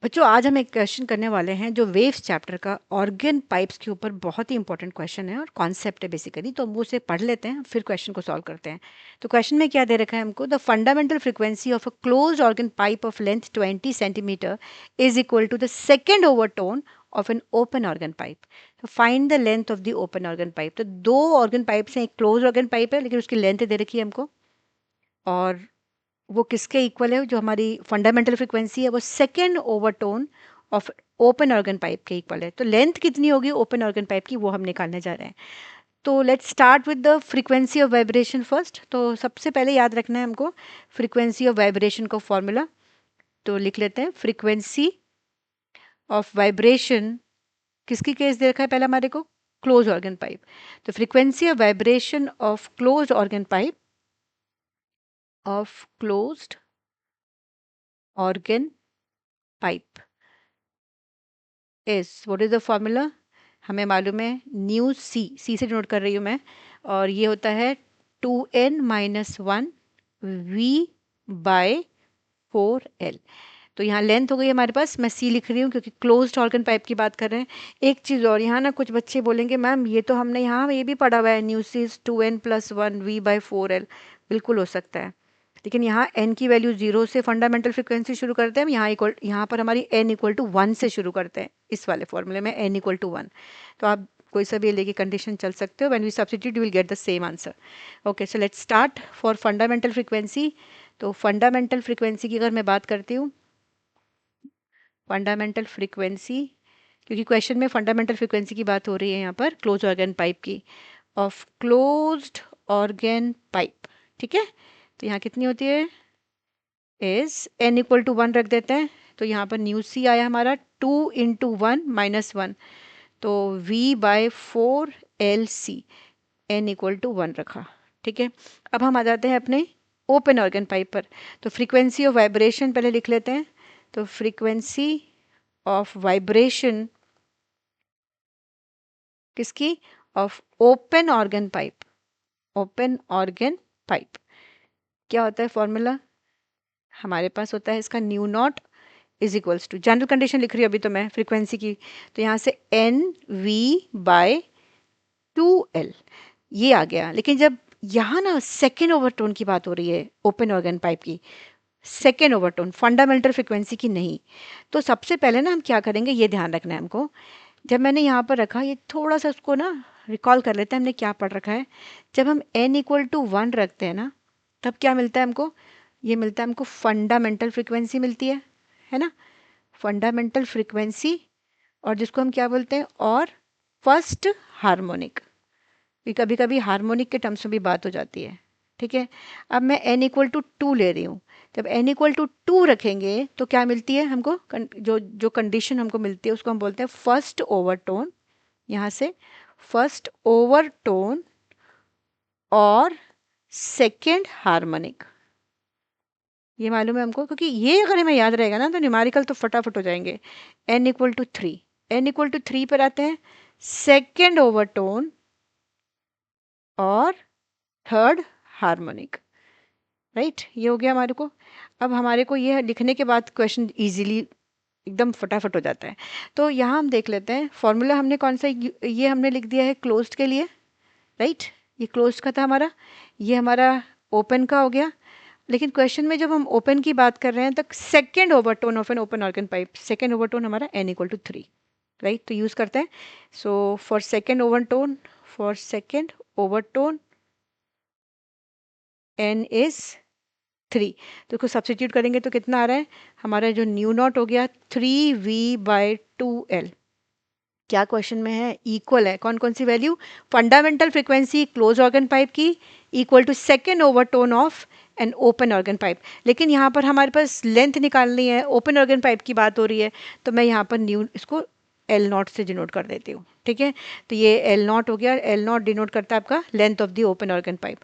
बच्चों आज हम एक क्वेश्चन करने वाले हैं जो वेव्स चैप्टर का ऑर्गन पाइप्स के ऊपर बहुत ही इंपॉर्टेंट क्वेश्चन है और कॉन्सेप्ट है बेसिकली। तो हम उसे पढ़ लेते हैं फिर क्वेश्चन को सॉल्व करते हैं। तो क्वेश्चन में क्या दे रखा है हमको, the fundamental frequency of a closed organ pipe of length 20 centimeter is equal to the second overtone of an open organ pipe. तो find the length of the open organ pipe. तो दो organ pipes हैं, एक close organ pipe है लेकिन उसकी length दे रखी है हमको, और वो किसके इक्वल है, जो हमारी फंडामेंटल फ्रीक्वेंसी है वो second overtone of open organ pipe के इक्वल है। तो लेंथ कितनी होगी ओपन ऑर्गन पाइप की वो हम निकालने जा रहे हैं। तो let's start with the frequency of vibration first. तो सबसे पहले याद रखना है हमको फ्रीक्वेंसी ऑफ वाइब्रेशन का फॉर्मूला। तो लिख लेते हैं फ्रीक्वेंसी ऑफ वाइब्रेशन किसकी केस दे रखा है पहले हमारे को, क्लोज ऑर्गन पाइप। तो frequency of vibration of close organ pipe of closed organ pipe is, what is the formula, हमें मालूम है न्यू सी से डिनोट कर रही हूँ मैं, और ये होता है 2n-1 वी बाय 4l। तो यहाँ लेंथ हो गई हमारे पास, मैं सी लिख रही हूँ क्योंकि क्लोज्ड ऑर्गन पाइप की बात कर रहे हैं। एक चीज़ और, यहाँ ना कुछ बच्चे बोलेंगे मैम ये तो हमने यहाँ ये भी पढ़ा हुआ है, nu c is 2n+1 v by 4l। बिल्कुल हो सकता है, लेकिन यहाँ n की वैल्यू 0 से फंडामेंटल फ्रिक्वेंसी शुरू करते हैं हम, यहाँ पर हमारी n इक्वल टू 1 से शुरू करते हैं इस वाले फॉर्मूले में, n इक्वल टू 1। तो आप कोई सा भी लेके कंडीशन चल सकते हो, when we substitute you will get the same answer. Okay, so let's start for fundamental frequency. तो फंडामेंटल फ्रिक्वेंसी की अगर मैं बात करती हूँ, फंडामेंटल फ्रिक्वेंसी, क्योंकि क्वेश्चन में फंडामेंटल फ्रिक्वेंसी की बात हो रही है यहाँ पर क्लोज ऑर्गन पाइप की, ऑफ क्लोज्ड ऑर्गन पाइप, ठीक है। तो यहाँ कितनी होती है, इज n इक्वल टू 1 रख देते हैं। तो यहाँ पर न्यू सी आया हमारा 2 × 1 - 1, तो v by 4lc, n equal to 1 रखा, ठीक है। अब हम आ जाते हैं अपने ओपन ऑर्गन पाइप पर। तो फ्रीक्वेंसी ऑफ वाइब्रेशन पहले लिख लेते हैं। तो फ्रीक्वेंसी ऑफ वाइब्रेशन किसकी, of open organ pipe, open organ pipe क्या होता है फॉर्मूला, हमारे पास होता है इसका nu naught is equals to, general condition लिख रही हूँ अभी तो मैं फ्रीक्वेंसी की, तो यहाँ से एन वी बाय 2l ये आ गया। लेकिन जब यहाँ ना सेकेंड ओवरटोन की बात हो रही है ओपन ऑर्गन पाइप की, सेकेंड ओवरटोन फंडामेंटल फ्रिक्वेंसी की नहीं, तो सबसे पहले ना हम क्या करेंगे ये ध्यान रखना है हमको। जब मैंने यहाँ पर रखा, ये थोड़ा सा उसको ना रिकॉल कर लेते हैं हमने क्या पढ़ रखा है। जब हम n इक्वल टू 1 रखते हैं ना, तब क्या मिलता है हमको, ये मिलता है हमको फंडामेंटल फ्रिक्वेंसी मिलती है ना, फंडामेंटल फ्रिक्वेंसी, और जिसको हम क्या बोलते हैं, और फर्स्ट हार्मोनिक, कभी कभी हार्मोनिक के टर्म्स में भी बात हो जाती है, ठीक है। अब मैं n इक्वल टू 2 ले रही हूँ, जब n इक्वल टू 2 रखेंगे तो क्या मिलती है हमको, जो जो कंडीशन हमको मिलती है उसको हम बोलते हैं फर्स्ट ओवरटोन, यहाँ से फर्स्ट ओवरटोन और सेकेंड हार्मोनिक, ये मालूम है हमको, क्योंकि ये अगर हमें याद रहेगा ना तो न्यूमेरिकल तो फटाफट हो जाएंगे। n equal to 3, n equal to 3 पर आते हैं सेकेंड ओवरटोन और थर्ड हार्मोनिक, राइट, ये हो गया हमारे को। अब हमारे को ये लिखने के बाद क्वेश्चन इजीली एकदम फटाफट हो जाता है। तो यहाँ हम देख लेते हैं फॉर्मूला हमने कौन सा, ये हमने लिख दिया है क्लोज्ड के लिए, राइट, ये क्लोज्ड का था हमारा, ये हमारा ओपन का हो गया। लेकिन क्वेश्चन में जब हम ओपन की बात कर रहे हैं तो second overtone of an open organ pipe, second overtone हमारा n इक्वल टू 3, राइट, तो यूज़ करते हैं। So for second overtone, for second overtone n is 3, तो इसको सब्सटीट्यूट करेंगे तो कितना आ रहा है हमारा, जो न्यू नॉट हो गया 3v/2l, क्या क्वेश्चन में है, इक्वल है कौन कौन सी value, fundamental frequency close organ pipe की equal to second overtone of an open organ pipe. लेकिन यहाँ पर हमारे पास लेंथ निकालनी है, ओपन ऑर्गन पाइप की बात हो रही है, तो मैं यहाँ पर न्यू इसको एल नॉट से डिनोट कर देती हूँ, ठीक है। तो ये एल नॉट हो गया, एल नॉट डिनोट करता है आपका length of the open organ pipe.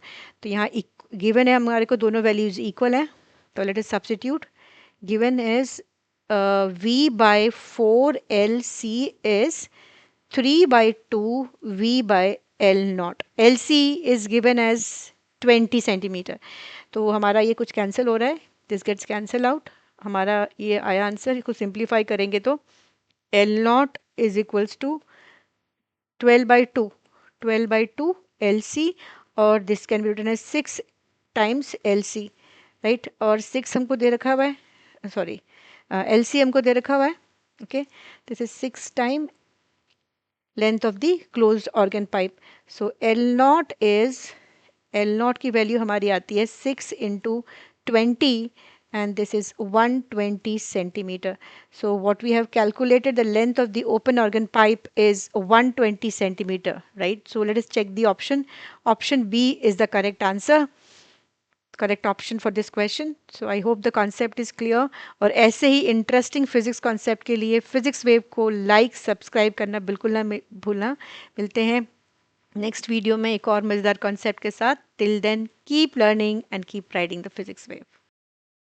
तो यहाँ गिवन है हमारे को दोनों वैल्यूज इक्वल है, तो let us substitute, given is v/4lc is 3/2 v/l0, lc is given as 20 centimetre. तो हमारा ये कुछ कैंसिल हो रहा है, दिस गेट्स कैंसिल आउट, हमारा ये आया आंसर। इसको सिंप्लीफाई करेंगे तो L naught is equals to 12/2, 12/2 L C, और this can be written as 6 times L C, right. और 6 हमको दे रखा हुआ है, सॉरी एल सी हमको दे रखा हुआ है, okay. This is 6 time length of the closed organ pipe. So L naught is, L not की वैल्यू हमारी आती है 6 into 20, and this is 120 centimeter. So what we have calculated, the length of the open organ pipe is 120 centimeter, right? So let us check the option. Option B is the correct answer, correct option for this question. So I hope the concept is clear. और ऐसे ही interesting physics concept के लिए physics wave को like subscribe करना बिल्कुल ना भूलना। मिलते हैं नेक्स्ट वीडियो में एक और मज़ेदार कॉन्सेप्ट के साथ। Till then keep learning and keep riding the physics wave.